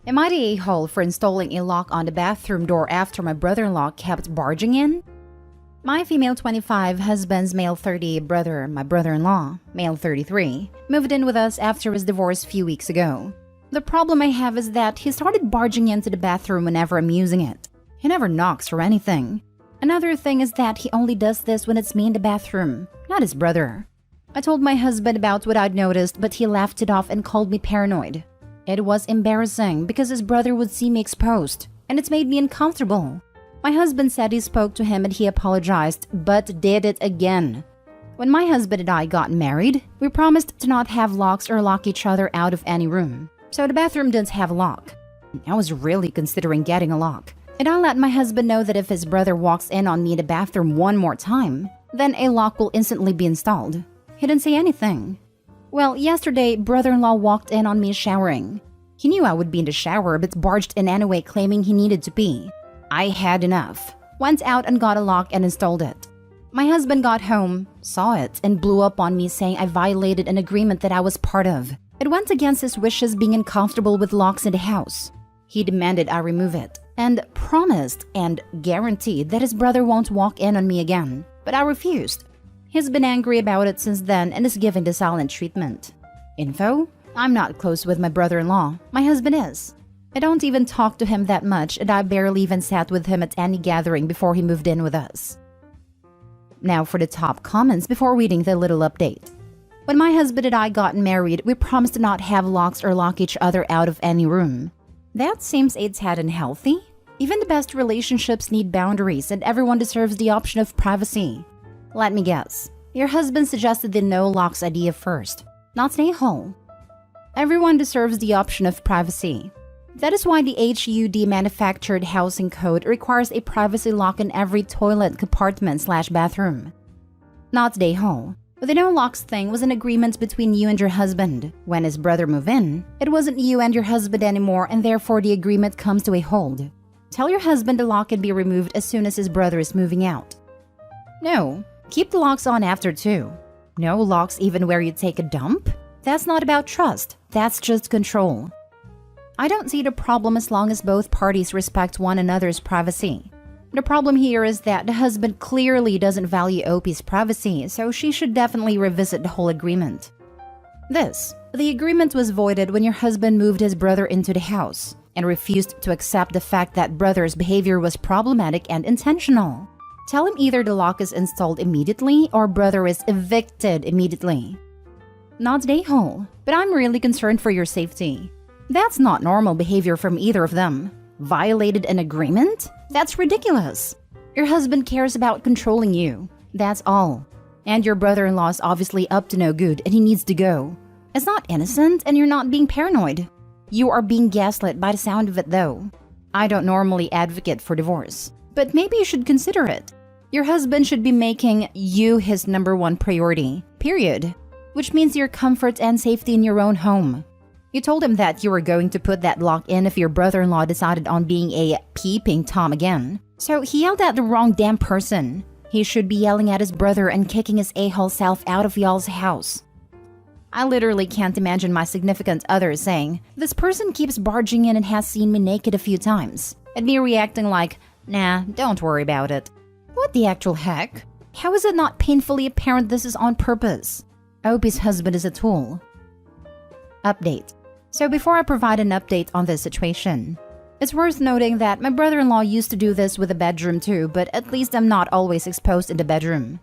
Am I the a-hole for installing a lock on the bathroom door after my brother-in-law kept barging in? My female 25, husband's male 30 brother, my brother-in-law, male 33, moved in with us after his divorce a few weeks ago. The problem I have is that he started barging into the bathroom whenever I'm using it. He never knocks or anything. Another thing is that he only does this when it's me in the bathroom, not his brother. I told my husband about what I'd noticed, but he laughed it off and called me paranoid. It was embarrassing because his brother would see me exposed, and it's made me uncomfortable. My husband said he spoke to him and he apologized, but did it again. When my husband and I got married, we promised to not have locks or lock each other out of any room. So the bathroom didn't have a lock. I was really considering getting a lock. And I let my husband know that if his brother walks in on me in the bathroom one more time, then a lock will instantly be installed. He didn't say anything. Well, yesterday, brother-in-law walked in on me showering. He knew I would be in the shower, but barged in anyway, claiming he needed to pee. I had enough. Went out and got a lock and installed it. My husband got home, saw it, and blew up on me saying I violated an agreement that I was part of. It went against his wishes being uncomfortable with locks in the house. He demanded I remove it, and promised and guaranteed that his brother won't walk in on me again. But I refused. He's been angry about it since then and is giving the silent treatment. Info? I'm not close with my brother-in-law. My husband is. I don't even talk to him that much, and I barely even sat with him at any gathering before he moved in with us. Now for the top comments before reading the little update. When my husband and I got married, we promised to not have locks or lock each other out of any room. That seems a tad unhealthy. Even the best relationships need boundaries, and everyone deserves the option of privacy. Let me guess. Your husband suggested the no locks idea first, not an a-hole. Everyone deserves the option of privacy. That is why the HUD manufactured housing code requires a privacy lock in every toilet compartment/bathroom. Not the a-hole. The no locks thing was an agreement between you and your husband. When his brother moved in, it wasn't you and your husband anymore, and therefore the agreement comes to a hold. Tell your husband the lock can be removed as soon as his brother is moving out. No. Keep the locks on after too. No locks even where you take a dump? That's not about trust. That's just control. I don't see the problem as long as both parties respect one another's privacy. The problem here is that the husband clearly doesn't value OP's privacy, so she should definitely revisit the whole agreement. The agreement was voided when your husband moved his brother into the house and refused to accept the fact that brother's behavior was problematic and intentional. Tell him either the lock is installed immediately or brother is evicted immediately. Not the a-hole, but I'm really concerned for your safety. That's not normal behavior from either of them. Violated an agreement? That's ridiculous. Your husband cares about controlling you. That's all. And your brother-in-law is obviously up to no good and he needs to go. It's not innocent and you're not being paranoid. You are being gaslit by the sound of it though. I don't normally advocate for divorce, but maybe you should consider it. Your husband should be making you his #1 priority, period. Which means your comfort and safety in your own home. You told him that you were going to put that lock in if your brother-in-law decided on being a peeping Tom again. So he yelled at the wrong damn person. He should be yelling at his brother and kicking his a-hole self out of y'all's house. I literally can't imagine my significant other saying, "This person keeps barging in and has seen me naked a few times," and me reacting like, "Nah, don't worry about it." What the actual heck? How is it not painfully apparent this is on purpose? OP's husband is a tool. Update. So before I provide an update on this situation, it's worth noting that my brother-in-law used to do this with the bedroom too, but at least I'm not always exposed in the bedroom.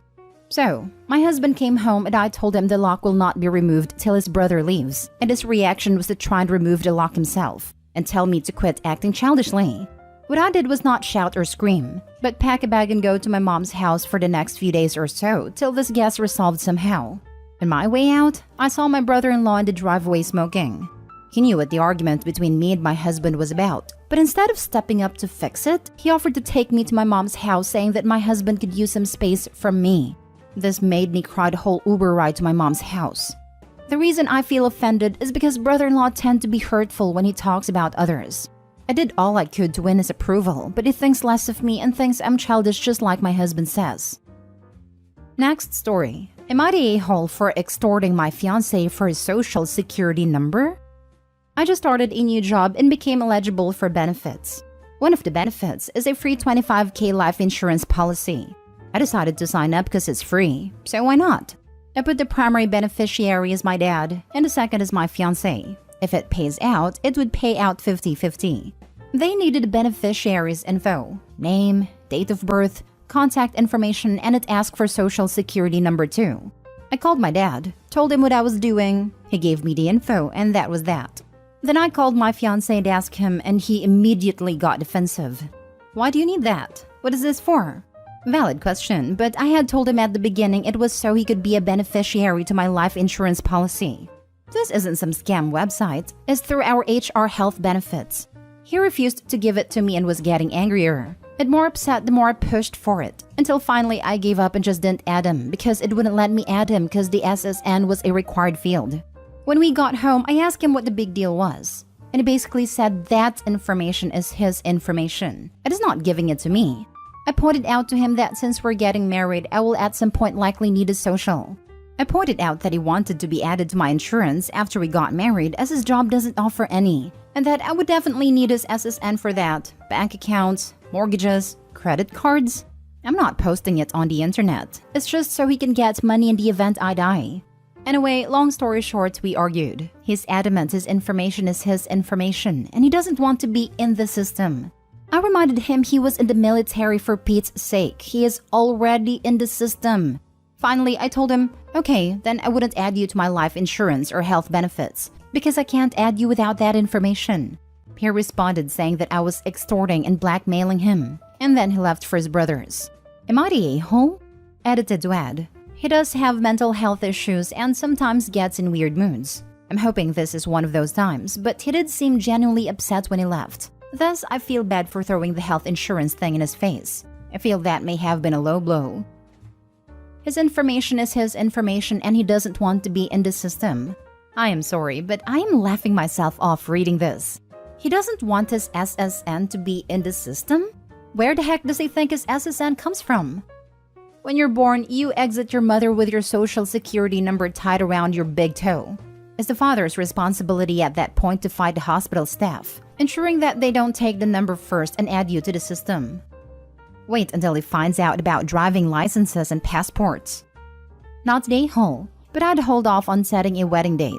So, my husband came home and I told him the lock will not be removed till his brother leaves, and his reaction was to try and remove the lock himself and tell me to quit acting childishly. What I did was not shout or scream, but pack a bag and go to my mom's house for the next few days or so till this gets resolved somehow. On my way out, I saw my brother-in-law in the driveway smoking. He knew what the argument between me and my husband was about, but instead of stepping up to fix it, he offered to take me to my mom's house saying that my husband could use some space from me. This made me cry the whole Uber ride to my mom's house. The reason I feel offended is because brother-in-law tend to be hurtful when he talks about others. I did all I could to win his approval, but he thinks less of me and thinks I'm childish just like my husband says. Next story. Am I the a-hole for extorting my fiancé for his social security number? I just started a new job and became eligible for benefits. One of the benefits is a free 25K life insurance policy. I decided to sign up because it's free, so why not? I put the primary beneficiary as my dad, and the second is my fiancé. If it pays out, it would pay out 50-50. They needed the beneficiary's info, name, date of birth, contact information, and it asked for social security number too. I called my dad, told him what I was doing, he gave me the info, and that was that. Then I called my fiancé and asked him, and he immediately got defensive. Why do you need that? What is this for? Valid question, but I had told him at the beginning it was so he could be a beneficiary to my life insurance policy. This isn't some scam website, it's through our HR health benefits. He refused to give it to me and was getting angrier. It more upset the more I pushed for it, until finally I gave up and just didn't add him because it wouldn't let me add him because the SSN was a required field. When we got home, I asked him what the big deal was, and he basically said that information is his information. It is not giving it to me. I pointed out to him that since we're getting married, I will at some point likely need a social. I pointed out that he wanted to be added to my insurance after we got married as his job doesn't offer any, and that I would definitely need his SSN for that, bank accounts, mortgages, credit cards. I'm not posting it on the internet. It's just so he can get money in the event I die. Anyway, long story short, we argued. He's adamant his information is his information, and he doesn't want to be in the system. I reminded him he was in the military for Pete's sake. He is already in the system. Finally, I told him, okay, then I wouldn't add you to my life insurance or health benefits because I can't add you without that information. He responded saying that I was extorting and blackmailing him, and then he left for his brothers. Am I the a-hole? Edited to add, he does have mental health issues and sometimes gets in weird moods. I'm hoping this is one of those times, but he did seem genuinely upset when he left. Thus, I feel bad for throwing the health insurance thing in his face. I feel that may have been a low blow. His information is his information and he doesn't want to be in the system. I am sorry, but I am laughing myself off reading this. He doesn't want his SSN to be in the system? Where the heck does he think his SSN comes from? When you're born, you exit your mother with your social security number tied around your big toe. It's the father's responsibility at that point to fight the hospital staff, ensuring that they don't take the number first and add you to the system. Wait until he finds out about driving licenses and passports. Not the a-hole, but I'd hold off on setting a wedding date.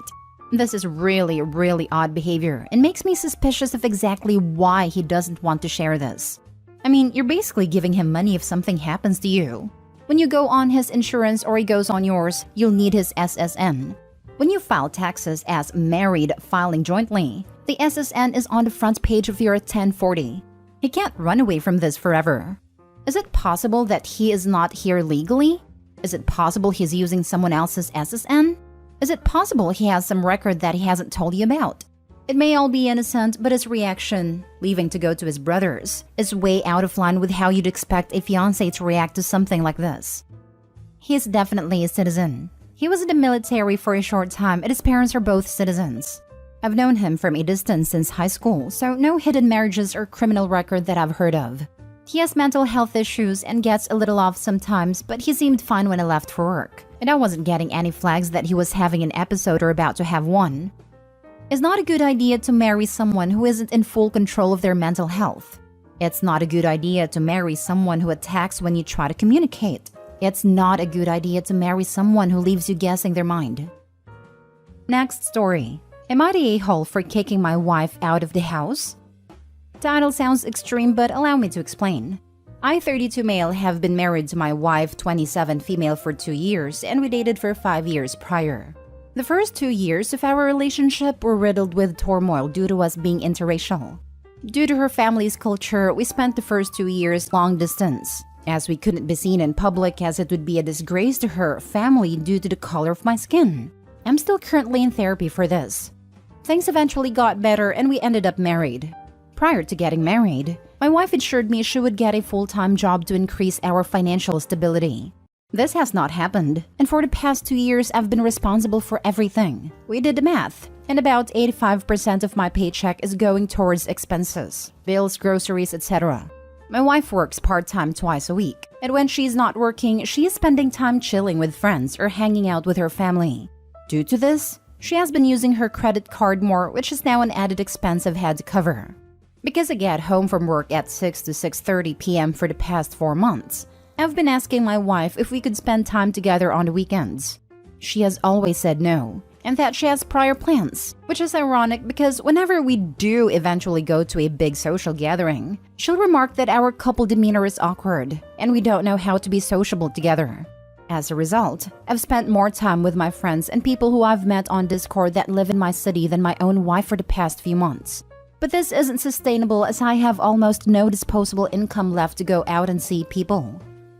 This is really odd behavior and makes me suspicious of exactly why he doesn't want to share this. I mean, you're basically giving him money if something happens to you. When you go on his insurance or he goes on yours, you'll need his SSN. When you file taxes as married filing jointly, the SSN is on the front page of your 1040. He can't run away from this forever. Is it possible that he is not here legally? Is it possible he's using someone else's SSN? Is it possible he has some record that he hasn't told you about? It may all be innocent, but his reaction, leaving to go to his brothers, is way out of line with how you'd expect a fiancé to react to something like this. He is definitely a citizen. He was in the military for a short time and his parents are both citizens. I've known him from a distance since high school, so no hidden marriages or criminal record that I've heard of. He has mental health issues and gets a little off sometimes, but he seemed fine when I left for work, and I wasn't getting any flags that he was having an episode or about to have one. It's not a good idea to marry someone who isn't in full control of their mental health. It's not a good idea to marry someone who attacks when you try to communicate. It's not a good idea to marry someone who leaves you guessing their mind. Next story. Am I the a-hole for kicking my wife out of the house? Title sounds extreme, but allow me to explain. I, 32 male, have been married to my wife, 27 female, for 2 years, and we dated for 5 years prior. The first 2 years of our relationship were riddled with turmoil due to us being interracial. Due to her family's culture, we spent the first 2 years long distance, as we couldn't be seen in public as it would be a disgrace to her family due to the color of my skin. I'm still currently in therapy for this. Things eventually got better and we ended up married. Prior to getting married, my wife assured me she would get a full-time job to increase our financial stability. This has not happened, and for the past 2 years I've been responsible for everything. We did the math, and about 85% of my paycheck is going towards expenses, bills, groceries, etc. My wife works part-time twice a week, and when she's not working, she is spending time chilling with friends or hanging out with her family. Due to this, She has been using her credit card more, which is now an added expense I've had to cover. Because I get home from work at 6 to 6:30 p.m. for the past 4 months, I've been asking my wife if we could spend time together on the weekends. She has always said no, and that she has prior plans, which is ironic because whenever we do eventually go to a big social gathering, she'll remark that our couple demeanor is awkward, and we don't know how to be sociable together. As a result, I've spent more time with my friends and people who I've met on Discord that live in my city than my own wife for the past few months. But this isn't sustainable as I have almost no disposable income left to go out and see people.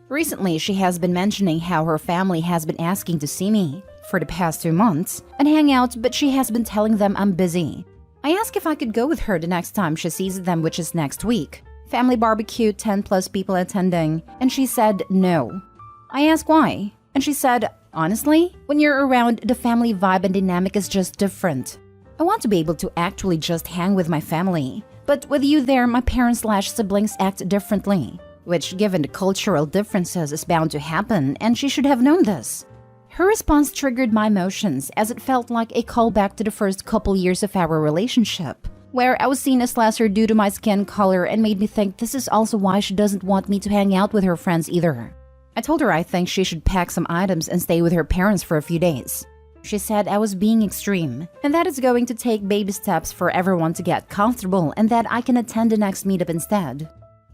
Recently, she has been mentioning how her family has been asking to see me for the past 2 months and hang out, but she has been telling them I'm busy. I asked if I could go with her the next time she sees them, which is next week. Family barbecue, 10 plus people attending, and she said no. I asked why, and she said, honestly, when you're around, the family vibe and dynamic is just different. I want to be able to actually just hang with my family, but with you there, my parents/siblings act differently, which given the cultural differences is bound to happen, and she should have known this. Her response triggered my emotions as it felt like a callback to the first couple years of our relationship, where I was seen as lesser due to my skin color and made me think this is also why she doesn't want me to hang out with her friends either. I told her I think she should pack some items and stay with her parents for a few days. She said I was being extreme, and that it's going to take baby steps for everyone to get comfortable and that I can attend the next meetup instead.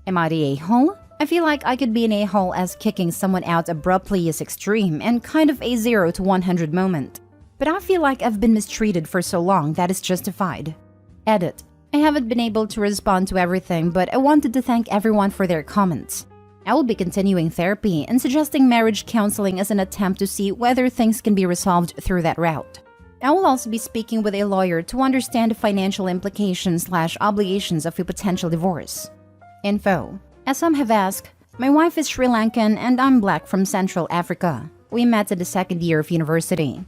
Am I the a-hole? I feel like I could be an a-hole as kicking someone out abruptly is extreme and kind of a 0 to 100 moment. But I feel like I've been mistreated for so long that is justified. Edit. I haven't been able to respond to everything, but I wanted to thank everyone for their comments. I will be continuing therapy and suggesting marriage counseling as an attempt to see whether things can be resolved through that route. I will also be speaking with a lawyer to understand the financial implications/obligations of a potential divorce. Info. As some have asked, my wife is Sri Lankan and I'm Black from Central Africa. We met at the second year of university.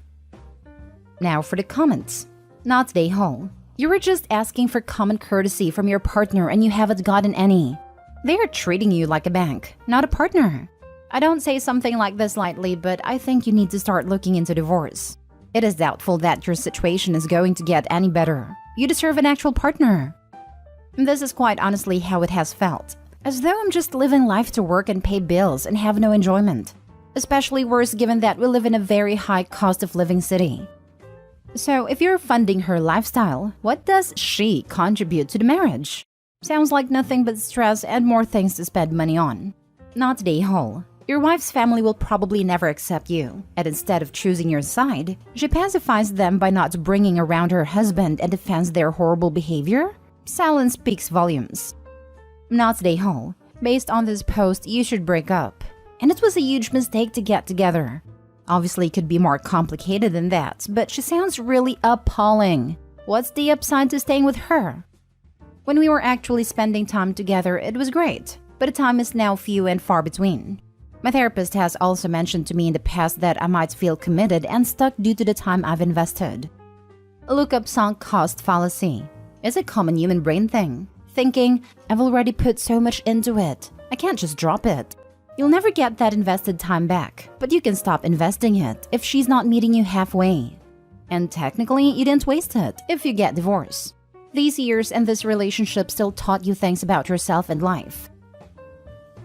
Now for the comments. Not the whole. You were just asking for common courtesy from your partner and you haven't gotten any. They are treating you like a bank, not a partner. I don't say something like this lightly, but I think you need to start looking into divorce. It is doubtful that your situation is going to get any better. You deserve an actual partner. This is quite honestly how it has felt. As though I'm just living life to work and pay bills and have no enjoyment. Especially worse given that we live in a very high cost of living city. So if you're funding her lifestyle, what does she contribute to the marriage? Sounds like nothing but stress and more things to spend money on. Not the whole. Your wife's family will probably never accept you, and instead of choosing your side, she pacifies them by not bringing around her husband and defends their horrible behavior? Silence speaks volumes. Not the whole. Based on this post, you should break up. And it was a huge mistake to get together. Obviously, it could be more complicated than that, but she sounds really appalling. What's the upside to staying with her? When we were actually spending time together, it was great, but the time is now few and far between. My therapist has also mentioned to me in the past that I might feel committed and stuck due to the time I've invested. Look up sunk cost fallacy. It's a common human brain thing. Thinking, I've already put so much into it, I can't just drop it. You'll never get that invested time back, but you can stop investing it if she's not meeting you halfway. And technically, you didn't waste it if you get divorced. These years and this relationship still taught you things about yourself and life.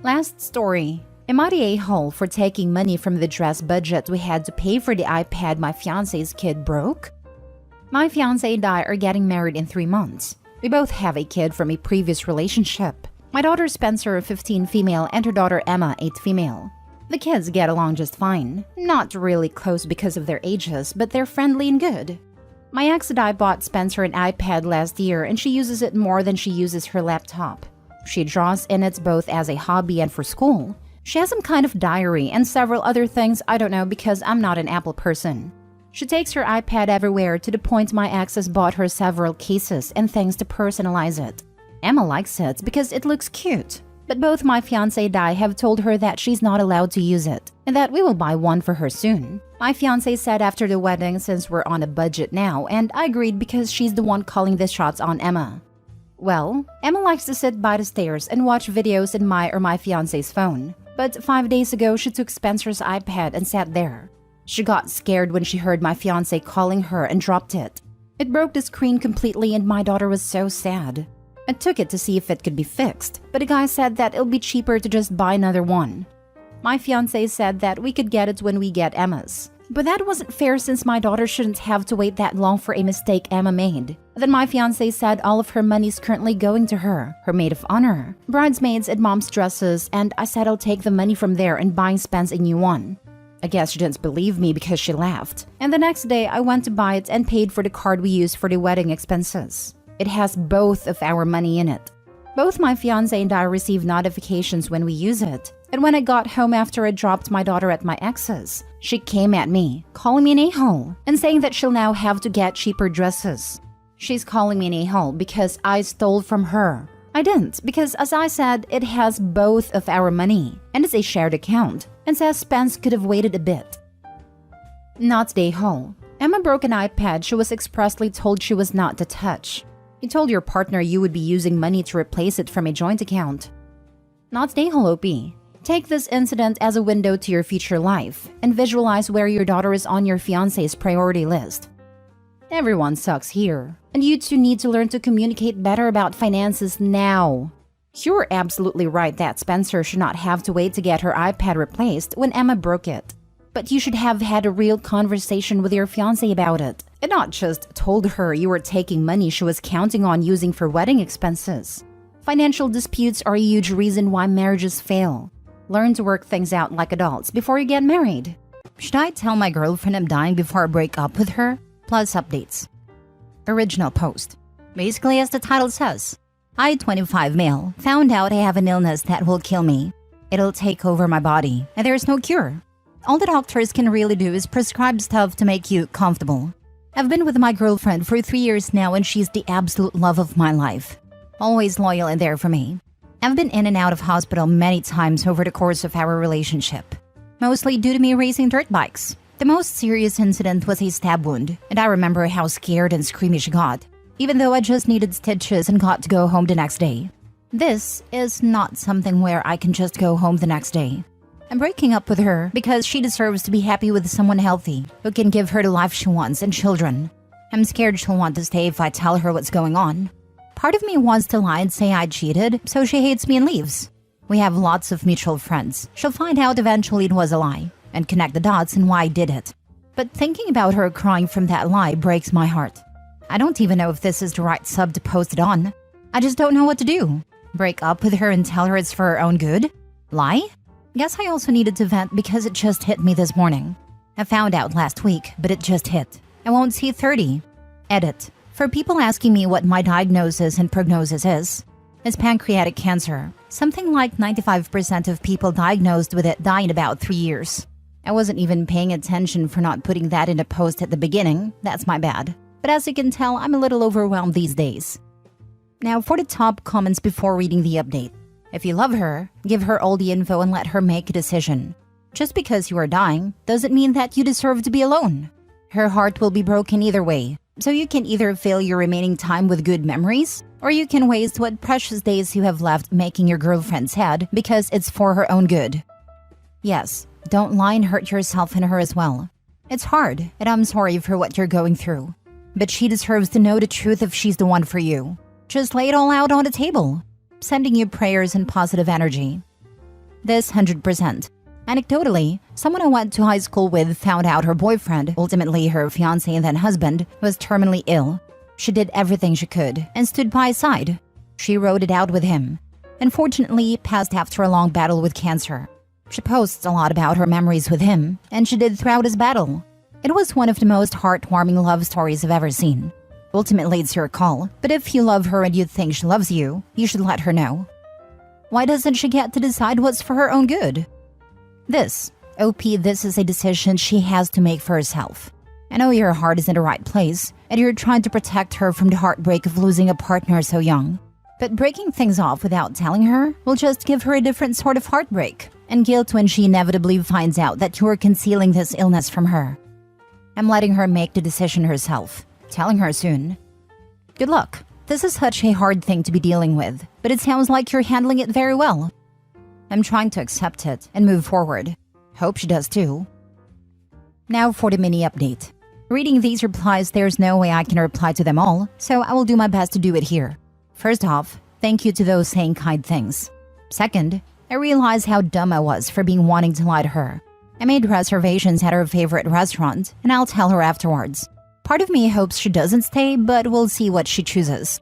Last story. Am I the a-hole for taking money from the dress budget we had to pay for the iPad my fiancé's kid broke? My fiancé and I are getting married in 3 months. We both have a kid from a previous relationship. My daughter Spencer, 15 female, and her daughter Emma, 8 female. The kids get along just fine. Not really close because of their ages, but they're friendly and good. My ex and I bought Spencer an iPad last year and she uses it more than she uses her laptop. She draws in it both as a hobby and for school. She has some kind of diary and several other things I don't know because I'm not an Apple person. She takes her iPad everywhere to the point my ex has bought her several cases and things to personalize it. Emma likes it because it looks cute, but both my fiancé and I have told her that she's not allowed to use it and that we will buy one for her soon. My fiancé said after the wedding since we're on a budget now, and I agreed because she's the one calling the shots on Emma. Well, Emma likes to sit by the stairs and watch videos in my fiancé's phone, but 5 days ago she took Spencer's iPad and sat there. She got scared when she heard my fiancé calling her and dropped it. It broke the screen completely and my daughter was so sad. I took it to see if it could be fixed, but a guy said that it'll be cheaper to just buy another one. My fiancé said that we could get it when we get Emma's. But that wasn't fair since my daughter shouldn't have to wait that long for a mistake Emma made. Then my fiancé said all of her money's currently going to her maid of honor, bridesmaids and mom's dresses, and I said I'll take the money from there and buy Spence a new one. I guess she didn't believe me because she laughed. And the next day I went to buy it and paid for the card we used for the wedding expenses. It has both of our money in it. Both my fiancé and I receive notifications when we use it. And when I got home after I dropped my daughter at my ex's, she came at me, calling me an a-hole, and saying that she'll now have to get cheaper dresses. She's calling me an a-hole because I stole from her. I didn't, because as I said, it has both of our money, and it's a shared account, and says Spence could have waited a bit. Not the a-hole. Emma broke an iPad she was expressly told she was not to touch. You told your partner you would be using money to replace it from a joint account. Not the a-hole, OP. Take this incident as a window to your future life, and visualize where your daughter is on your fiancé's priority list. Everyone sucks here, and you two need to learn to communicate better about finances now. You're absolutely right that Spencer should not have to wait to get her iPad replaced when Emma broke it. But you should have had a real conversation with your fiancé about it, and not just told her you were taking money she was counting on using for wedding expenses. Financial disputes are a huge reason why marriages fail. Learn to work things out like adults before you get married. Should I tell my girlfriend I'm dying before I break up with her? Plus updates. Original post. Basically as the title says, I, 25 male, found out I have an illness that will kill me. It'll take over my body, and there's no cure. All the doctors can really do is prescribe stuff to make you comfortable. I've been with my girlfriend for 3 years now and she's the absolute love of my life. Always loyal and there for me. I've been in and out of hospital many times over the course of our relationship, mostly due to me racing dirt bikes. The most serious incident was a stab wound, and I remember how scared and screamy she got, even though I just needed stitches and got to go home the next day. This is not something where I can just go home the next day. I'm breaking up with her because she deserves to be happy with someone healthy who can give her the life she wants and children. I'm scared she'll want to stay if I tell her what's going on. Part of me wants to lie and say I cheated, so she hates me and leaves. We have lots of mutual friends. She'll find out eventually it was a lie, and connect the dots and why I did it. But thinking about her crying from that lie breaks my heart. I don't even know if this is the right sub to post it on. I just don't know what to do. Break up with her and tell her it's for her own good? Lie? Guess I also needed to vent because it just hit me this morning. I found out last week, but it just hit. I won't see 30. Edit. For people asking me what my diagnosis and prognosis is, it's pancreatic cancer. Something like 95% of people diagnosed with it die in about 3 years. I wasn't even paying attention for not putting that in a post at the beginning. That's my bad. But as you can tell, I'm a little overwhelmed these days. Now for the top comments before reading the update. If you love her, give her all the info and let her make a decision. Just because you are dying doesn't mean that you deserve to be alone. Her heart will be broken either way. So you can either fill your remaining time with good memories, or you can waste what precious days you have left making your girlfriend sad because it's for her own good. Yes, don't lie and hurt yourself and her as well. It's hard, and I'm sorry for what you're going through. But she deserves to know the truth if she's the one for you. Just lay it all out on the table. Sending you prayers and positive energy. This 100%. Anecdotally, someone I went to high school with found out her boyfriend, ultimately her fiancé and then husband, was terminally ill. She did everything she could and stood by his side. She rode it out with him. Unfortunately, passed after a long battle with cancer. She posts a lot about her memories with him, and she did throughout his battle. It was one of the most heartwarming love stories I've ever seen. Ultimately, it's your call, but if you love her and you think she loves you, you should let her know. Why doesn't she get to decide what's for her own good? This is a decision she has to make for herself. I know your heart is in the right place, and you're trying to protect her from the heartbreak of losing a partner so young. But breaking things off without telling her will just give her a different sort of heartbreak and guilt when she inevitably finds out that you're concealing this illness from her. I'm letting her make the decision herself, telling her soon. Good luck. This is such a hard thing to be dealing with, but it sounds like you're handling it very well. I'm trying to accept it and move forward. Hope she does too. Now for the mini update. Reading these replies, there's no way I can reply to them all, so I will do my best to do it here. First off, thank you to those saying kind things. Second, I realized how dumb I was for being wanting to lie to her. I made reservations at her favorite restaurant, and I'll tell her afterwards. Part of me hopes she doesn't stay, but we'll see what she chooses.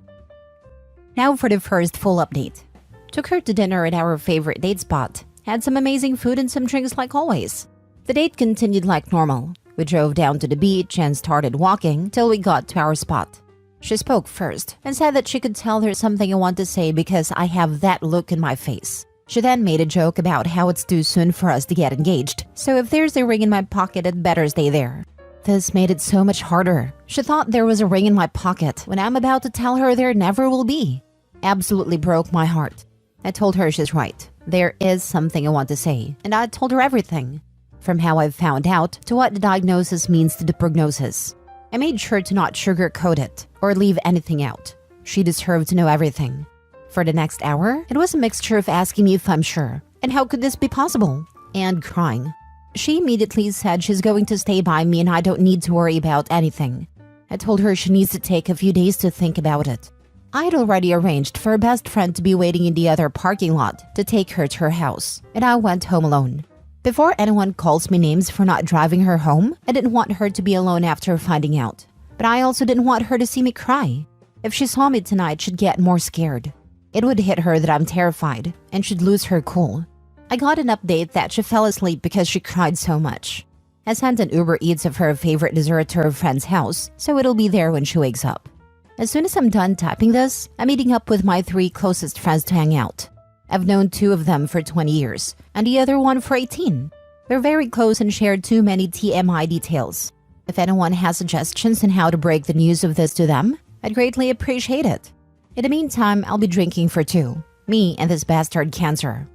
Now for the first full update. Took her to dinner at our favorite date spot. Had some amazing food and some drinks like always. The date continued like normal. We drove down to the beach and started walking till we got to our spot. She spoke first and said that she could tell there's something I want to say because I have that look in my face. She then made a joke about how it's too soon for us to get engaged, so if there's a ring in my pocket, it better stay there. This made it so much harder. She thought there was a ring in my pocket when I'm about to tell her there never will be. Absolutely broke my heart. I told her she's right. There is something I want to say, and I told her everything. From how I've found out to what the diagnosis means to the prognosis. I made sure to not sugarcoat it or leave anything out. She deserved to know everything. For the next hour, it was a mixture of asking me if I'm sure, and how could this be possible, and crying. She immediately said she's going to stay by me and I don't need to worry about anything. I told her she needs to take a few days to think about it. I had already arranged for a best friend to be waiting in the other parking lot to take her to her house, and I went home alone. Before anyone calls me names for not driving her home, I didn't want her to be alone after finding out. But I also didn't want her to see me cry. If she saw me tonight, she'd get more scared. It would hit her that I'm terrified, and she'd lose her cool. I got an update that she fell asleep because she cried so much. I sent an Uber Eats of her favorite dessert to her friend's house, so it'll be there when she wakes up. As soon as I'm done typing this, I'm meeting up with my 3 closest friends to hang out. I've known 2 of them for 20 years, and the other one for 18. We're very close and share too many TMI details. If anyone has suggestions on how to break the news of this to them, I'd greatly appreciate it. In the meantime, I'll be drinking for 2. Me and this bastard cancer.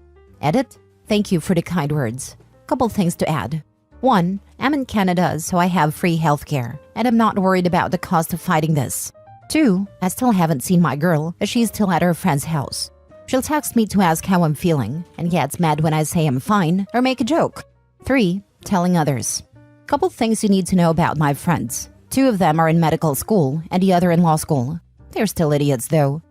Edit? Thank you for the kind words. Couple things to add. 1. I'm in Canada, so I have free healthcare, and I'm not worried about the cost of fighting this. 2. I still haven't seen my girl, as she's still at her friend's house. She'll text me to ask how I'm feeling, and gets mad when I say I'm fine or make a joke. 3. Telling others. Couple things you need to know about my friends. 2 of them are in medical school, and the other in law school. They're still idiots, though.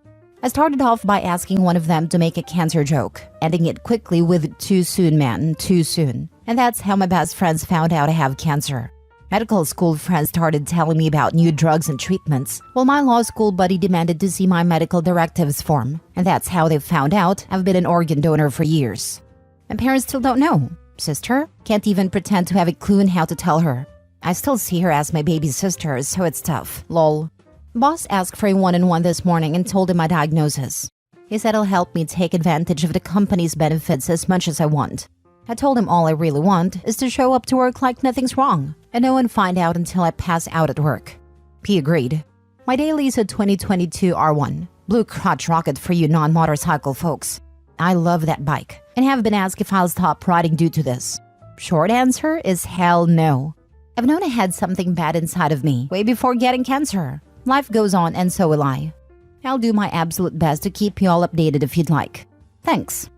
I started off by asking one of them to make a cancer joke, ending it quickly with "too soon, man, too soon." And that's how my best friends found out I have cancer. Medical school friends started telling me about new drugs and treatments, while my law school buddy demanded to see my medical directives form, and that's how they found out I've been an organ donor for years. My parents still don't know. Sister? Can't even pretend to have a clue on how to tell her. I still see her as my baby sister, so it's tough. Lol. Boss asked for a one-on-one this morning and told him my diagnosis. He said he'll help me take advantage of the company's benefits as much as I want. I told him all I really want is to show up to work like nothing's wrong, and no one find out until I pass out at work. He agreed. My daily is a 2022 R1, blue crotch rocket for you non-motorcycle folks. I love that bike, and have been asked if I'll stop riding due to this. Short answer is hell no. I've known I had something bad inside of me way before getting cancer. Life goes on, and so will I. I'll do my absolute best to keep you all updated if you'd like. Thanks.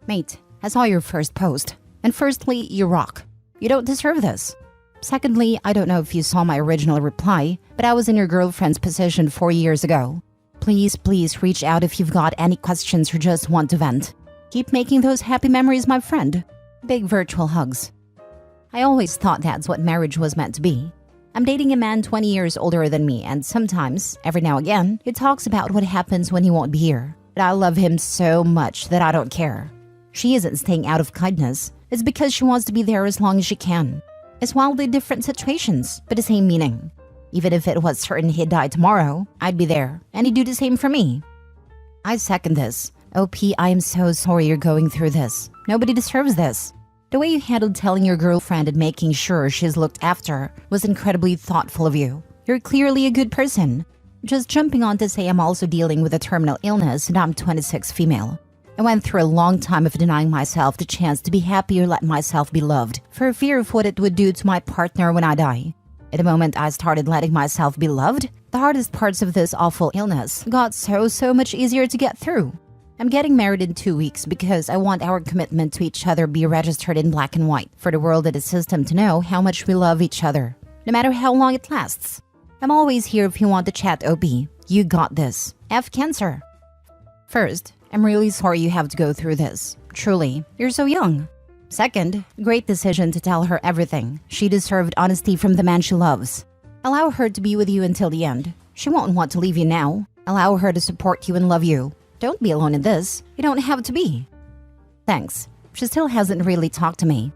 Mate, I saw your first post, and firstly, you rock. You don't deserve this. Secondly, I don't know if you saw my original reply, but I was in your girlfriend's position 4 years ago. Please reach out if you've got any questions or just want to vent. Keep making those happy memories, my friend. Big virtual hugs. I always thought that's what marriage was meant to be. I'm dating a man 20 years older than me, and sometimes, every now and again, he talks about what happens when he won't be here. But I love him so much that I don't care. She isn't staying out of kindness. It's because she wants to be there as long as she can. It's wildly different situations, but the same meaning. Even if it was certain he'd die tomorrow, I'd be there, and he'd do the same for me. I second this. OP, I am so sorry you're going through this. Nobody deserves this. The way you handled telling your girlfriend and making sure she's looked after was incredibly thoughtful of you. You're clearly a good person. Just jumping on to say I'm also dealing with a terminal illness and I'm 26 female. I went through a long time of denying myself the chance to be happy or let myself be loved for fear of what it would do to my partner when I die. At the moment I started letting myself be loved, the hardest parts of this awful illness got so much easier to get through. I'm getting married in 2 weeks because I want our commitment to each other be registered in black and white for the world and the system to know how much we love each other, no matter how long it lasts. I'm always here if you want to chat, OP. You got this. F Cancer. First, I'm really sorry you have to go through this. Truly, you're so young. Second, great decision to tell her everything. She deserved honesty from the man she loves. Allow her to be with you until the end. She won't want to leave you now. Allow her to support you and love you. Don't be alone in this. You don't have to be. Thanks. She still hasn't really talked to me.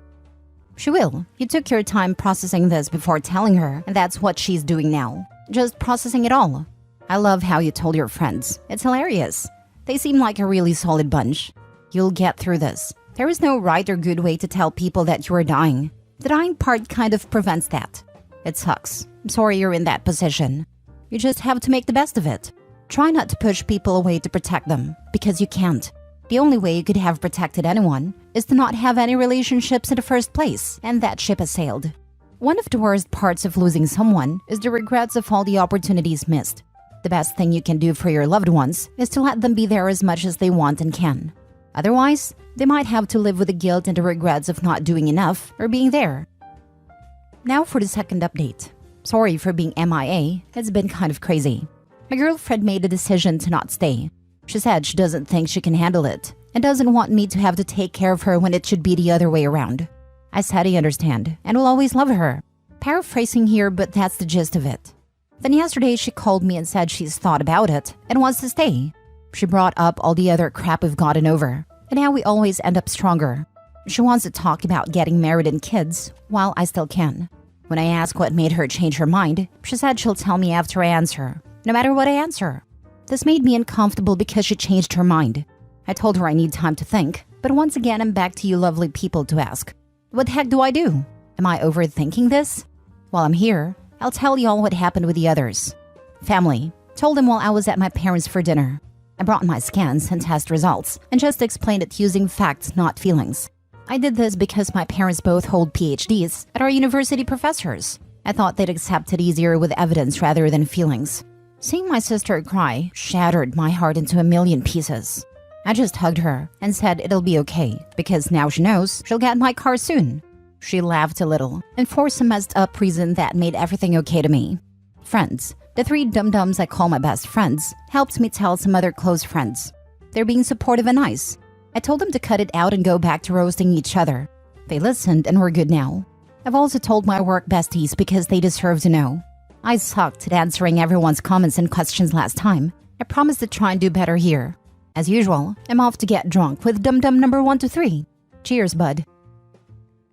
She will. You took your time processing this before telling her, and that's what she's doing now. Just processing it all. I love how you told your friends. It's hilarious. They seem like a really solid bunch. You'll get through this. There is no right or good way to tell people that you are dying. The dying part kind of prevents that. It sucks. I'm sorry you're in that position. You just have to make the best of it. Try not to push people away to protect them, because you can't. The only way you could have protected anyone is to not have any relationships in the first place, and that ship has sailed. One of the worst parts of losing someone is the regrets of all the opportunities missed. The best thing you can do for your loved ones is to let them be there as much as they want and can. Otherwise, they might have to live with the guilt and the regrets of not doing enough or being there. Now for the second update. Sorry for being MIA, it's been kind of crazy. My girlfriend made a decision to not stay. She said she doesn't think she can handle it and doesn't want me to have to take care of her when it should be the other way around. I said I understand and will always love her. Paraphrasing here, but that's the gist of it. Then yesterday she called me and said she's thought about it and wants to stay. She brought up all the other crap we've gotten over and how we always end up stronger. She wants to talk about getting married and kids while I still can. When I ask what made her change her mind, she said she'll tell me after I answer, no matter what I answer. This made me uncomfortable because she changed her mind. I told her I need time to think, but once again I'm back to you lovely people to ask. What the heck do I do? Am I overthinking this? While I'm here, I'll tell y'all what happened with the others. Family. Told them while I was at my parents' for dinner. I brought my scans and test results and just explained it using facts, not feelings. I did this because my parents both hold PhDs and are university professors. I thought they'd accept it easier with evidence rather than feelings. Seeing my sister cry shattered my heart into a million pieces. I just hugged her and said it'll be okay because now she knows she'll get my car soon. She laughed a little and for some messed up reason that made everything okay to me. Friends, the 3 dum-dums I call my best friends, helped me tell some other close friends. They're being supportive and nice. I told them to cut it out and go back to roasting each other. They listened and we're good now. I've also told my work besties because they deserve to know. I sucked at answering everyone's comments and questions last time. I promise to try and do better here. As usual, I'm off to get drunk with dum-dum number 1 to 3. Cheers, bud.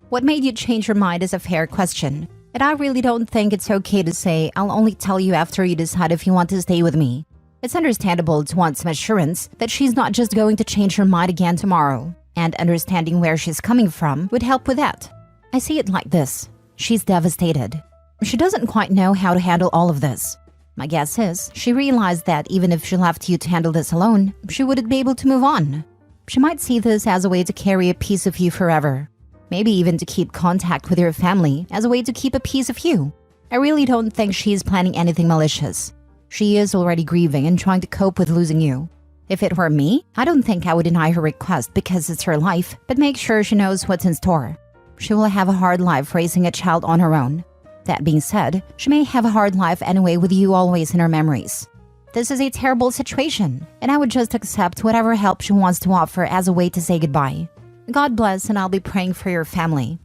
What made you change your mind is a fair question. And I really don't think it's okay to say, I'll only tell you after you decide if you want to stay with me. It's understandable to want some assurance that she's not just going to change her mind again tomorrow. And understanding where she's coming from would help with that. I see it like this. She's devastated. She doesn't quite know how to handle all of this. My guess is she realized that even if she left you to handle this alone, she wouldn't be able to move on. She might see this as a way to carry a piece of you forever. Maybe even to keep contact with your family as a way to keep a piece of you. I really don't think she's planning anything malicious. She is already grieving and trying to cope with losing you. If it were me, I don't think I would deny her request because it's her life, but make sure she knows what's in store. She will have a hard life raising a child on her own. That being said, she may have a hard life anyway with you always in her memories. This is a terrible situation, and I would just accept whatever help she wants to offer as a way to say goodbye. God bless, and I'll be praying for your family.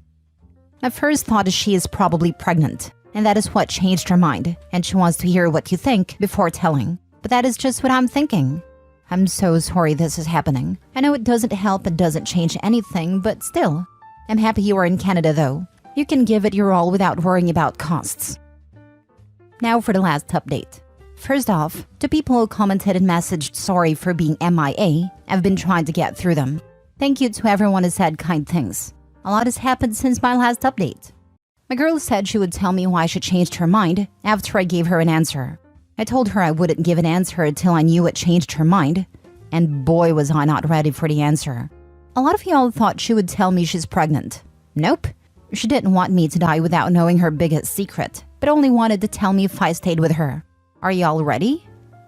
My first thought is she is probably pregnant, and that is what changed her mind, and she wants to hear what you think before telling. But that is just what I'm thinking. I'm so sorry this is happening. I know it doesn't help and doesn't change anything, but still. I'm happy you are in Canada though. You can give it your all without worrying about costs. Now for the last update. First off, to people who commented and messaged sorry for being MIA, I've been trying to get through them. Thank you to everyone who said kind things. A lot has happened since my last update. My girl said she would tell me why she changed her mind after I gave her an answer. I told her I wouldn't give an answer until I knew what changed her mind, and boy was I not ready for the answer. A lot of y'all thought she would tell me she's pregnant. Nope. She didn't want me to die without knowing her biggest secret, but only wanted to tell me if I stayed with her. Are y'all ready?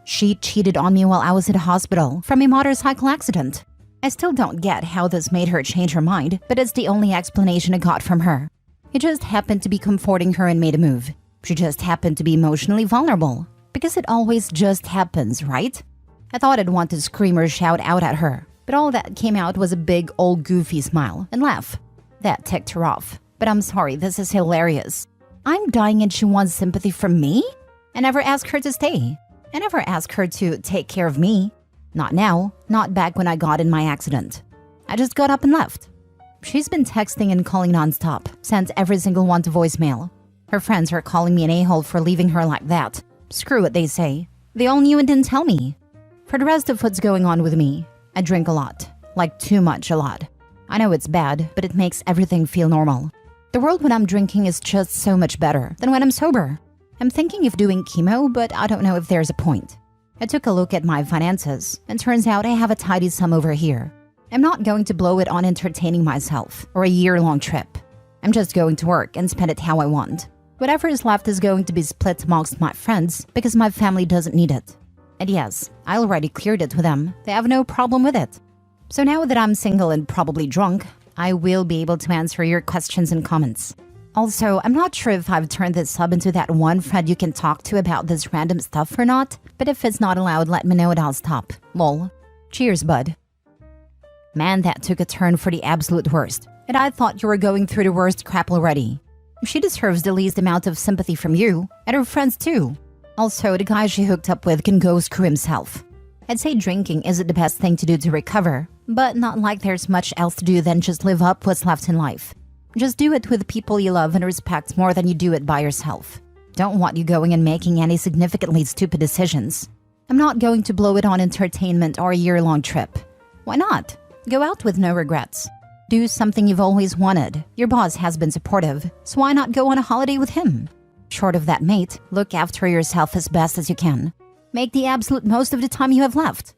She cheated on me while I was in the hospital from a motorcycle accident. I still don't get how this made her change her mind, but it's the only explanation I got from her. He just happened to be comforting her and made a move. She just happened to be emotionally vulnerable. Because it always just happens, right? I thought I'd want to scream or shout out at her, but all that came out was a big old goofy smile and laugh. That ticked her off. But I'm sorry, this is hilarious. I'm dying and she wants sympathy from me? I never asked her to stay. I never asked her to take care of me. Not now, not back when I got in my accident. I just got up and left. She's been texting and calling nonstop, sent every single one to voicemail. Her friends are calling me an a-hole for leaving her like that. Screw what they say. They all knew and didn't tell me. For the rest of what's going on with me, I drink a lot. Like too much a lot. I know it's bad, but it makes everything feel normal. The world when I'm drinking is just so much better than when I'm sober. I'm thinking of doing chemo, but I don't know if there's a point. I took a look at my finances, and turns out I have a tidy sum over here. I'm not going to blow it on entertaining myself or a year-long trip. I'm just going to work and spend it how I want. Whatever is left is going to be split amongst my friends because my family doesn't need it. And yes, I already cleared it with them. They have no problem with it. So now that I'm single and probably drunk, I will be able to answer your questions and comments. Also, I'm not sure if I've turned this sub into that one friend you can talk to about this random stuff or not, but if it's not allowed, let me know and I'll stop. Lol. Cheers, bud. Man, that took a turn for the absolute worst. And I thought you were going through the worst crap already. She deserves the least amount of sympathy from you, and her friends too. Also, the guy she hooked up with can go screw himself. I'd say drinking isn't the best thing to do to recover, but not like there's much else to do than just live up what's left in life. Just do it with people you love and respect more than you do it by yourself. Don't want you going and making any significantly stupid decisions. I'm not going to blow it on entertainment or a year-long trip. Why not? Go out with no regrets. Do something you've always wanted. Your boss has been supportive, so why not go on a holiday with him? Short of that, mate, look after yourself as best as you can. Make the absolute most of the time you have left.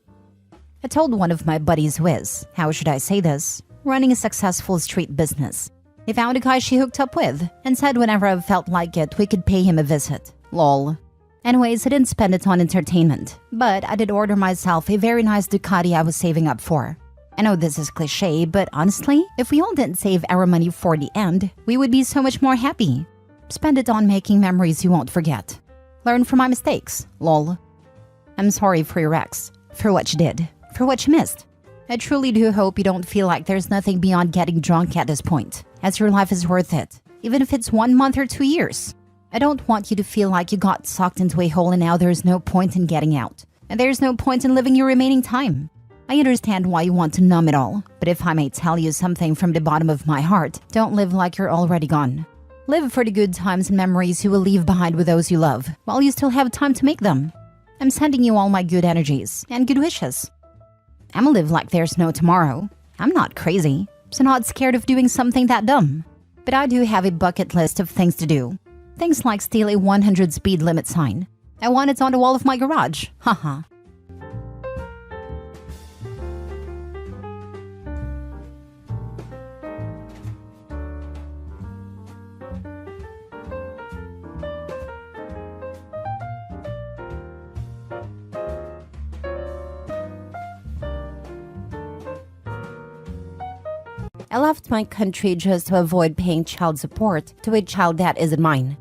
I told one of my buddies who is, how should I say this, running a successful street business. He found a guy she hooked up with and said whenever I felt like it, we could pay him a visit. Lol. Anyways, I didn't spend it on entertainment, but I did order myself a very nice Ducati I was saving up for. I know this is cliche, but honestly, if we all didn't save our money for the end, we would be so much more happy. Spend it on making memories you won't forget. Learn from my mistakes. Lol. I'm sorry for your ex, for what you did, for what you missed. I truly do hope you don't feel like there's nothing beyond getting drunk at this point, as your life is worth it, even if it's 1 month or 2 years. I don't want you to feel like you got sucked into a hole and now there's no point in getting out, and there's no point in living your remaining time. I understand why you want to numb it all, but if I may tell you something from the bottom of my heart, don't live like you're already gone. Live for the good times and memories you will leave behind with those you love, while you still have time to make them. I'm sending you all my good energies and good wishes. I'ma live like there's no tomorrow. I'm not crazy, so not scared of doing something that dumb. But I do have a bucket list of things to do. Things like steal a 100 speed limit sign. I want it on the wall of my garage. Haha. I left my country just to avoid paying child support to a child that isn't mine.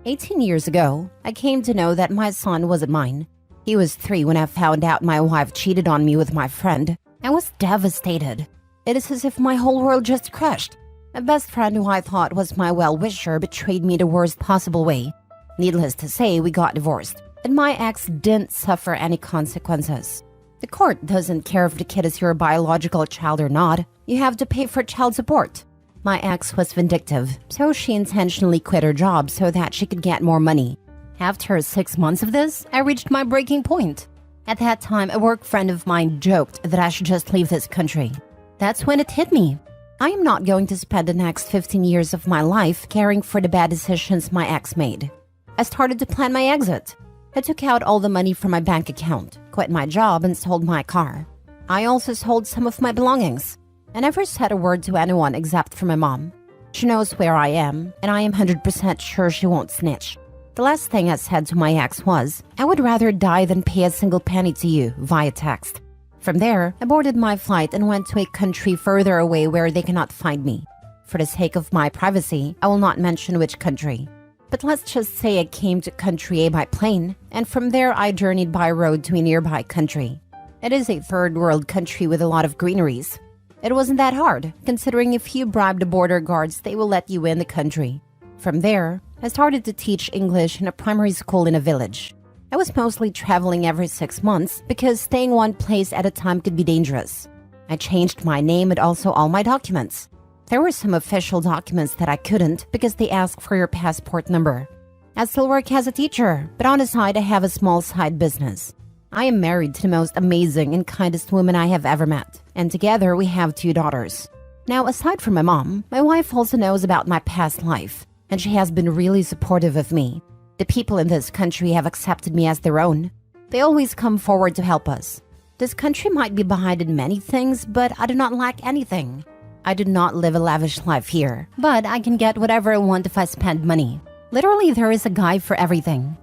18 years ago, I came to know that my son wasn't mine. He was 3 when I found out my wife cheated on me with my friend. I was devastated. It is as if my whole world just crashed. My best friend, who I thought was my well-wisher, betrayed me the worst possible way. Needless to say, we got divorced, and my ex didn't suffer any consequences. The court doesn't care if the kid is your biological child or not. You have to pay for child support. My ex was vindictive, so she intentionally quit her job so that she could get more money. After 6 months of this, I reached my breaking point. At that time, a work friend of mine joked that I should just leave this country. That's when it hit me. I am not going to spend the next 15 years of my life caring for the bad decisions my ex made. I started to plan my exit. I took out all the money from my bank account, quit my job, and sold my car. I also sold some of my belongings. I never said a word to anyone except for my mom. She knows where I am, and I am 100% sure she won't snitch. The last thing I said to my ex was, I would rather die than pay a single penny to you via text. From there, I boarded my flight and went to a country further away where they cannot find me. For the sake of my privacy, I will not mention which country. But let's just say I came to country A by plane, and from there I journeyed by road to a nearby country. It is a third world country with a lot of greeneries. It wasn't that hard, considering if you bribe the border guards, they will let you in the country. From there, I started to teach English in a primary school in a village. I was mostly traveling every 6 months because staying one place at a time could be dangerous. I changed my name and also all my documents. There were some official documents that I couldn't because they asked for your passport number. I still work as a teacher, but on the side I have a small side business. I am married to the most amazing and kindest woman I have ever met, and together we have 2 daughters. Now, aside from my mom, my wife also knows about my past life, and she has been really supportive of me. The people in this country have accepted me as their own. They always come forward to help us. This country might be behind in many things, but I do not lack anything. I do not live a lavish life here, but I can get whatever I want if I spend money. Literally, there is a guy for everything.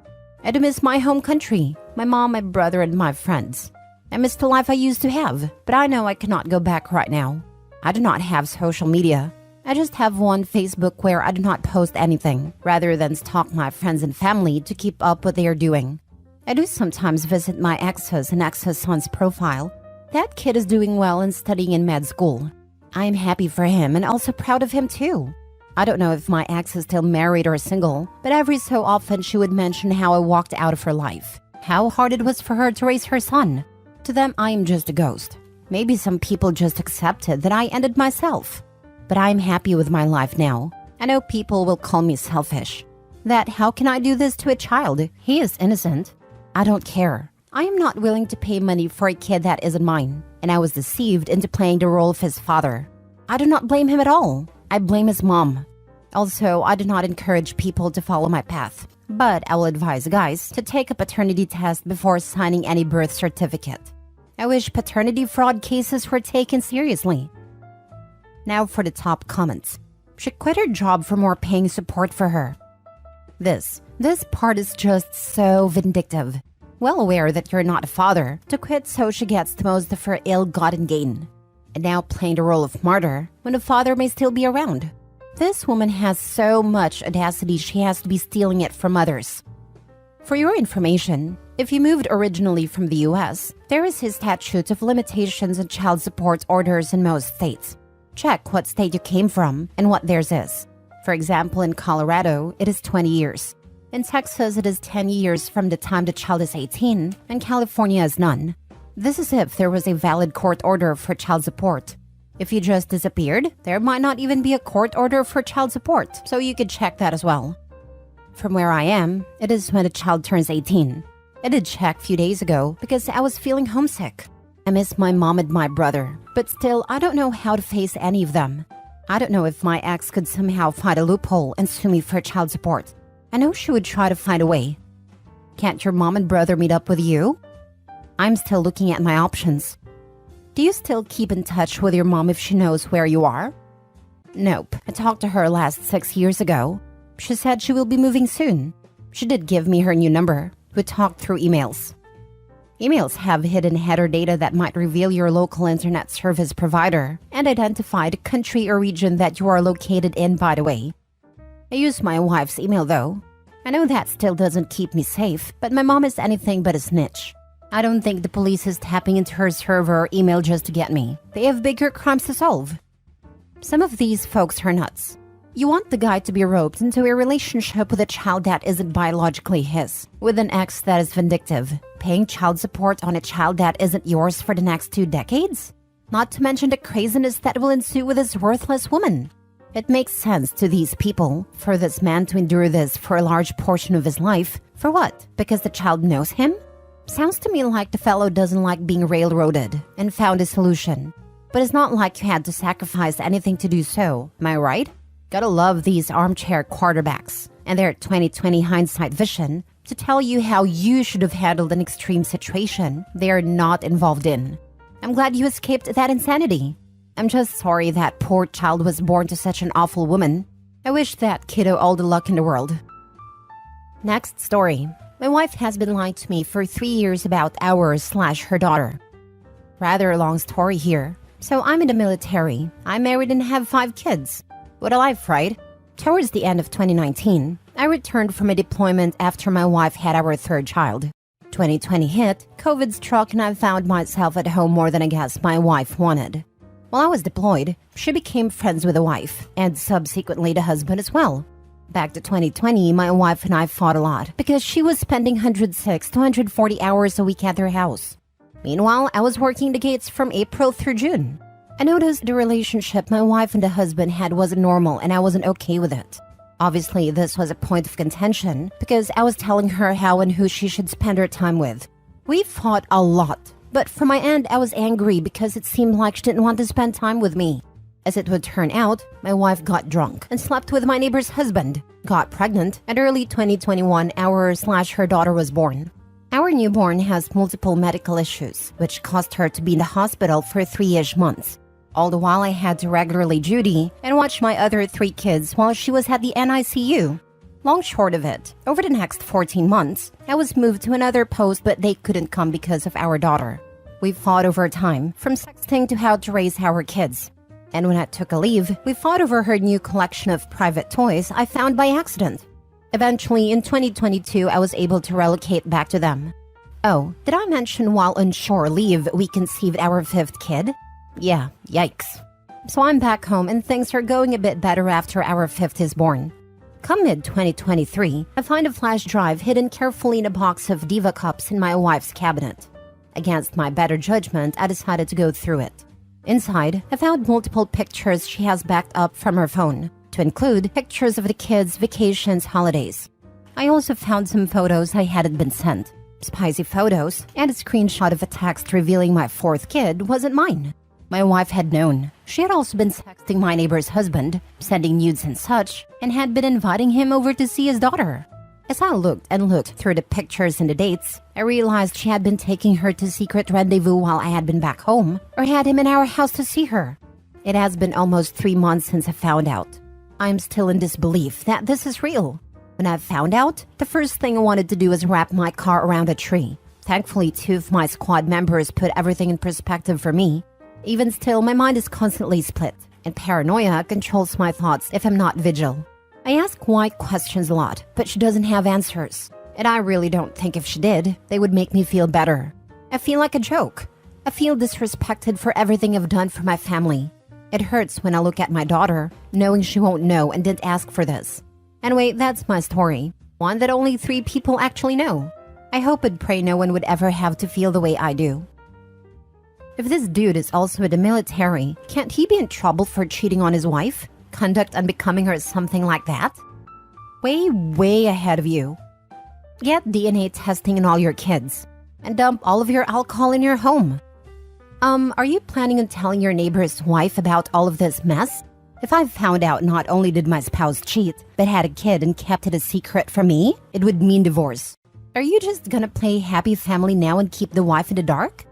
I do miss my home country, my mom, my brother, and my friends. I miss the life I used to have, but I know I cannot go back right now. I do not have social media. I just have one Facebook where I do not post anything, rather than stalk my friends and family to keep up what they are doing. I do sometimes visit my ex's and ex's son's profile. That kid is doing well and studying in med school. I am happy for him and also proud of him too. I don't know if my ex is still married or single, but every so often she would mention how I walked out of her life, how hard it was for her to raise her son. To them, I am just a ghost. Maybe some people just accepted that I ended myself. But I'm happy with my life now. I know people will call me selfish. That how can I do this to a child? He is innocent. I don't care. I am not willing to pay money for a kid that isn't mine, and I was deceived into playing the role of his father. I do not blame him at all. I blame his mom. Also, I do not encourage people to follow my path, but I will advise guys to take a paternity test before signing any birth certificate. I wish paternity fraud cases were taken seriously. Now for the top comments. She quit her job for more paying support for her. This part is just so vindictive. Well aware that you're not a father, to quit so she gets the most of her ill-gotten gain. And now playing the role of martyr when a father may still be around. This woman has so much audacity she has to be stealing it from others. For your information, if you moved originally from the US, there is a statute of limitations on child support orders in most states. Check what state you came from and what theirs is. For example, in Colorado, it is 20 years. In Texas, it is 10 years from the time the child is 18, and California is none. This is if there was a valid court order for child support. If you just disappeared, there might not even be a court order for child support, so you could check that as well. From where I am, it is when the child turns 18. I did check a few days ago because I was feeling homesick. I miss my mom and my brother, but still I don't know how to face any of them. I don't know if my ex could somehow find a loophole and sue me for child support. I know she would try to find a way. Can't your mom and brother meet up with you? I'm still looking at my options. Do you still keep in touch with your mom if she knows where you are? Nope. I talked to her last 6 years ago. She said she will be moving soon. She did give me her new number. We talked through emails. Emails have hidden header data that might reveal your local internet service provider and identify the country or region that you are located in, by the way. I use my wife's email though. I know that still doesn't keep me safe, but my mom is anything but a snitch. I don't think the police is tapping into her server or email just to get me. They have bigger crimes to solve. Some of these folks are nuts. You want the guy to be roped into a relationship with a child that isn't biologically his, with an ex that is vindictive, paying child support on a child that isn't yours for the next 2 decades? Not to mention the craziness that will ensue with this worthless woman. It makes sense to these people for this man to endure this for a large portion of his life. For what? Because the child knows him? Sounds to me like the fellow doesn't like being railroaded and found a solution. But it's not like you had to sacrifice anything to do so, am I right? Gotta love these armchair quarterbacks and their 2020 hindsight vision to tell you how you should have handled an extreme situation they are not involved in. I'm glad you escaped that insanity. I'm just sorry that poor child was born to such an awful woman. I wish that kiddo all the luck in the world. Next story. My wife has been lying to me for 3 years about her daughter. Rather long story here. So I'm in the military. I'm married and have 5 kids. What a life, right? Towards the end of 2019, I returned from a deployment after my wife had our 3rd child. 2020 hit, COVID struck, and I found myself at home more than I guess my wife wanted. While I was deployed, she became friends with the wife, and subsequently the husband as well. Back to 2020, my wife and I fought a lot because she was spending 106 to 140 hours a week at their house. Meanwhile, I was working the gates from April through June. I noticed the relationship my wife and the husband had wasn't normal, and I wasn't okay with it. Obviously, this was a point of contention because I was telling her how and who she should spend her time with. We fought a lot, but from my end, I was angry because it seemed like she didn't want to spend time with me. As it would turn out, my wife got drunk and slept with my neighbor's husband, got pregnant, and early 2021, her daughter was born. Our newborn has multiple medical issues, which caused her to be in the hospital for 3-ish months. All the while I had to regularly duty and watch my other 3 kids while she was at the NICU. Long short of it, over the next 14 months, I was moved to another post, but they couldn't come because of our daughter. We fought over time, from sexting to how to raise our kids. And when I took a leave, we fought over her new collection of private toys I found by accident. Eventually, in 2022, I was able to relocate back to them. Oh, did I mention while on shore leave, we conceived our 5th kid? Yeah, yikes. So I'm back home and things are going a bit better after our 5th is born. Come mid-2023, I find a flash drive hidden carefully in a box of Diva cups in my wife's cabinet. Against my better judgment, I decided to go through it. Inside, I found multiple pictures she has backed up from her phone, to include pictures of the kids' vacations, holidays. I also found some photos I hadn't been sent. Spicy photos, and a screenshot of a text revealing my 4th kid wasn't mine. My wife had known. She had also been sexting my neighbor's husband, sending nudes and such, and had been inviting him over to see his daughter. As I looked and looked through the pictures and the dates, I realized she had been taking her to secret rendezvous while I had been back home, or had him in our house to see her. It has been almost 3 months since I found out. I'm still in disbelief that this is real. When I found out, the first thing I wanted to do was wrap my car around a tree. Thankfully, 2 of my squad members put everything in perspective for me. Even still, my mind is constantly split, and paranoia controls my thoughts if I'm not vigilant. I ask why questions a lot, but she doesn't have answers. And I really don't think if she did, they would make me feel better. I feel like a joke. I feel disrespected for everything I've done for my family. It hurts when I look at my daughter, knowing she won't know and didn't ask for this. Anyway, that's my story. One that only 3 people actually know. I hope and pray no one would ever have to feel the way I do. If this dude is also in the military, can't he be in trouble for cheating on his wife? Conduct unbecoming or something like that? Way ahead of you. Get DNA testing on all your kids. And dump all of your alcohol in your home. Are you planning on telling your neighbor's wife about all of this mess? If I found out not only did my spouse cheat, but had a kid and kept it a secret from me, it would mean divorce. Are you just gonna play happy family now and keep the wife in the dark?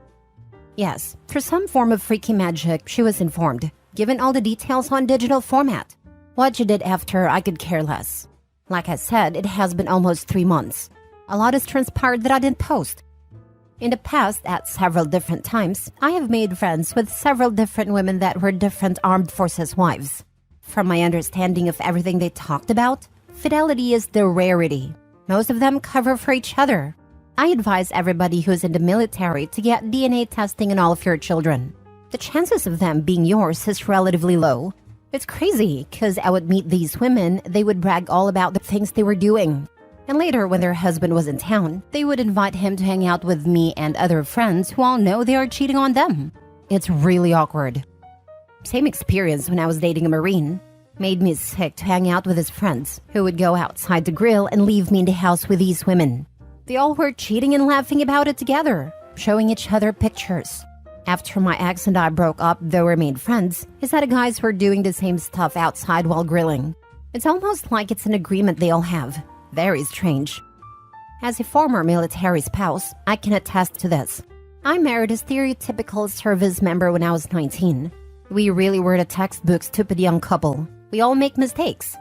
Yes, through some form of freaky magic, she was informed, given all the details on digital format. What she did after, I could care less. Like I said, it has been almost 3 months. A lot has transpired that I didn't post. In the past, at several different times, I have made friends with several different women that were different armed forces wives. From my understanding of everything they talked about, fidelity is the rarity. Most of them cover for each other. I advise everybody who's in the military to get DNA testing on all of your children. The chances of them being yours is relatively low. It's crazy, because I would meet these women, they would brag all about the things they were doing. And later, when their husband was in town, they would invite him to hang out with me and other friends who all know they are cheating on them. It's really awkward. Same experience when I was dating a Marine. Made me sick to hang out with his friends, who would go outside to grill and leave me in the house with these women. They all were cheating and laughing about it together, showing each other pictures. After my ex and I broke up, though we remained friends, he said the guys were doing the same stuff outside while grilling. It's almost like it's an agreement they all have. Very strange. As a former military spouse, I can attest to this. I married a stereotypical service member when I was 19. We really were the textbook stupid young couple. We all make mistakes.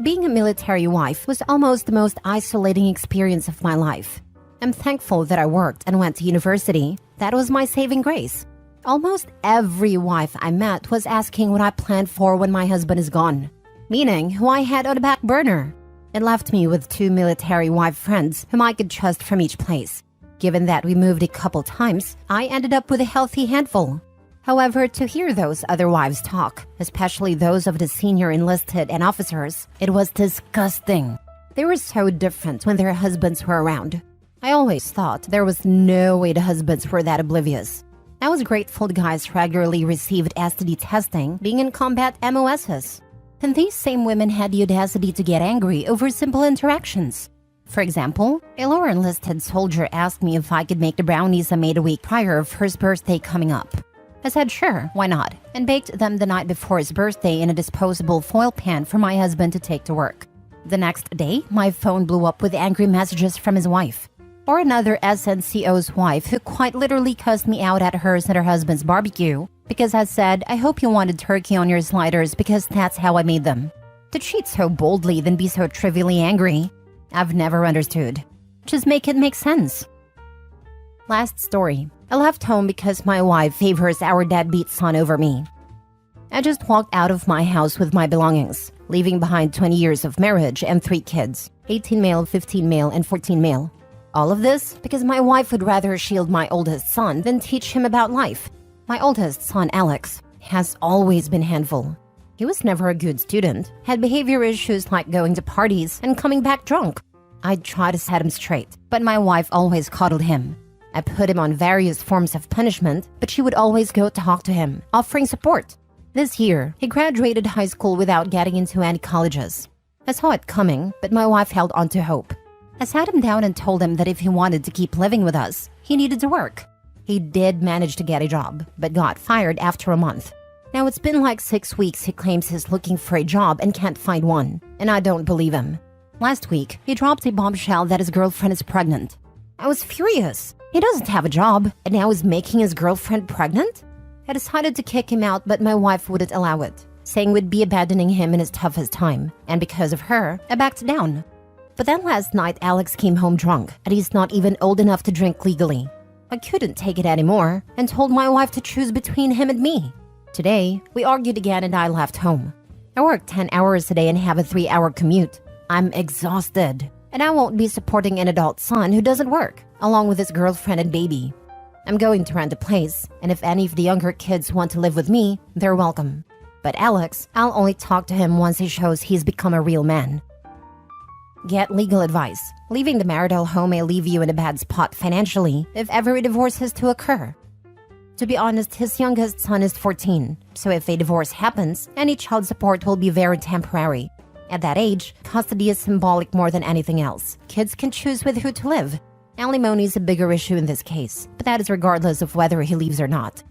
Being a military wife was almost the most isolating experience of my life. I'm thankful that I worked and went to university. That was my saving grace. Almost every wife I met was asking what I planned for when my husband is gone, meaning who I had on the back burner. It left me with 2 military wife friends whom I could trust from each place. Given that we moved a couple times, I ended up with a healthy handful. However, to hear those other wives talk, especially those of the senior enlisted and officers, it was disgusting. They were so different when their husbands were around. I always thought there was no way the husbands were that oblivious. I was grateful the guys regularly received STD testing, being in combat MOSs. And these same women had the audacity to get angry over simple interactions. For example, a lower enlisted soldier asked me if I could make the brownies I made a week prior of his birthday coming up. I said sure, why not, and baked them the night before his birthday in a disposable foil pan for my husband to take to work. The next day, my phone blew up with angry messages from his wife. Or another SNCO's wife who quite literally cussed me out at hers and her husband's barbecue because I said, I hope you wanted turkey on your sliders because that's how I made them. To cheat so boldly then be so trivially angry, I've never understood. Just make it make sense. Last story. I left home because my wife favors our deadbeat son over me. I just walked out of my house with my belongings, leaving behind 20 years of marriage and 3 kids, 18 male, 15 male, and 14 male. All of this because my wife would rather shield my oldest son than teach him about life. My oldest son, Alex, has always been a handful. He was never a good student, had behavior issues like going to parties and coming back drunk. I'd try to set him straight, but my wife always coddled him. I put him on various forms of punishment, but she would always go talk to him, offering support. This year, he graduated high school without getting into any colleges. I saw it coming, but my wife held on to hope. I sat him down and told him that if he wanted to keep living with us, he needed to work. He did manage to get a job, but got fired after a month. Now it's been like 6 weeks he claims he's looking for a job and can't find one, and I don't believe him. Last week, he dropped a bombshell that his girlfriend is pregnant. I was furious. He doesn't have a job, and now he's making his girlfriend pregnant? I decided to kick him out, but my wife wouldn't allow it, saying we'd be abandoning him in his toughest time, and because of her, I backed down. But then last night, Alex came home drunk, and he's not even old enough to drink legally. I couldn't take it anymore, and told my wife to choose between him and me. Today, we argued again and I left home. I work 10 hours a day and have a 3-hour commute. I'm exhausted, and I won't be supporting an adult son who doesn't work, along with his girlfriend and baby. I'm going to rent a place, and if any of the younger kids want to live with me, they're welcome. But Alex, I'll only talk to him once he shows he's become a real man. Get legal advice. Leaving the marital home may leave you in a bad spot financially if ever a divorce is to occur. To be honest, his youngest son is 14, so if a divorce happens, any child support will be very temporary. At that age, custody is symbolic more than anything else. Kids can choose with who to live. Alimony is a bigger issue in this case, but that is regardless of whether he leaves or not.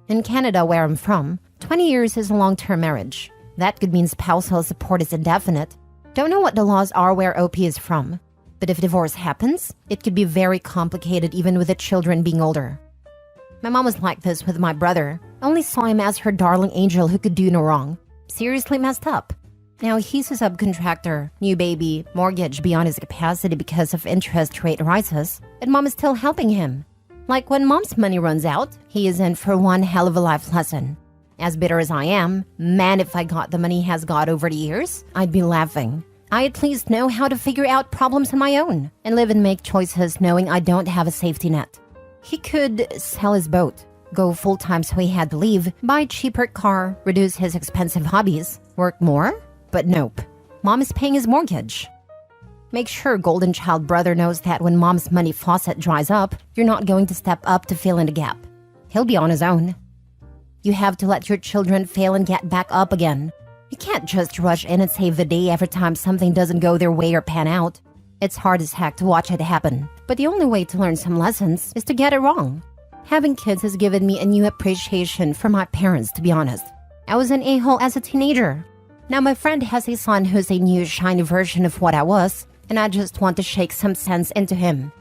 In Canada, where I'm from, 20 years is a long-term marriage. That could mean spousal support is indefinite. Don't know what the laws are where OP is from, but if divorce happens, it could be very complicated even with the children being older. My mom was like this with my brother. Only saw him as her darling angel who could do no wrong. Seriously messed up. Now he's a subcontractor, new baby, mortgage beyond his capacity because of interest rate rises, and mom is still helping him. Like when mom's money runs out, he is in for one hell of a life lesson. As bitter as I am, man, if I got the money he has got over the years, I'd be laughing. I at least know how to figure out problems on my own and live and make choices knowing I don't have a safety net. He could sell his boat, go full-time so he had to leave, buy a cheaper car, reduce his expensive hobbies, work more? But nope. Mom is paying his mortgage. Make sure golden child brother knows that when mom's money faucet dries up, you're not going to step up to fill in the gap. He'll be on his own. You have to let your children fail and get back up again. You can't just rush in and save the day every time something doesn't go their way or pan out. It's hard as heck to watch it happen, but the only way to learn some lessons is to get it wrong. Having kids has given me a new appreciation for my parents, to be honest. I was an a-hole as a teenager. Now my friend has a son who's a new shiny version of what I was, and I just want to shake some sense into him.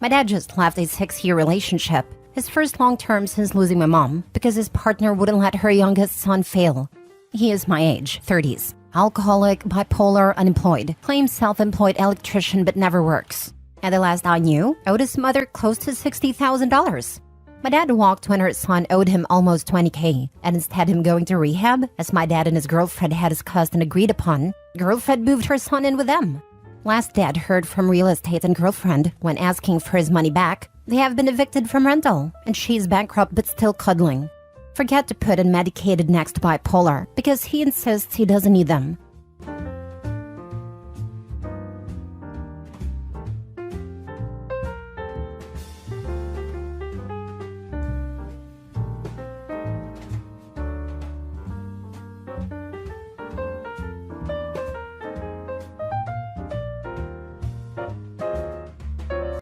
My dad just left a 6-year relationship, his first long-term since losing my mom, because his partner wouldn't let her youngest son fail. He is my age, 30s. Alcoholic, bipolar, unemployed. Claims self-employed electrician but never works. And the last I knew, owed his mother close to $60,000. My dad walked when her son owed him almost $20K, and instead of him going to rehab, as my dad and his girlfriend had discussed and agreed upon, girlfriend moved her son in with them. Last dad heard from real estate and girlfriend when asking for his money back. They have been evicted from rental, and she's bankrupt but still cuddling. Forget to put in medicated next to bipolar, because he insists he doesn't need them.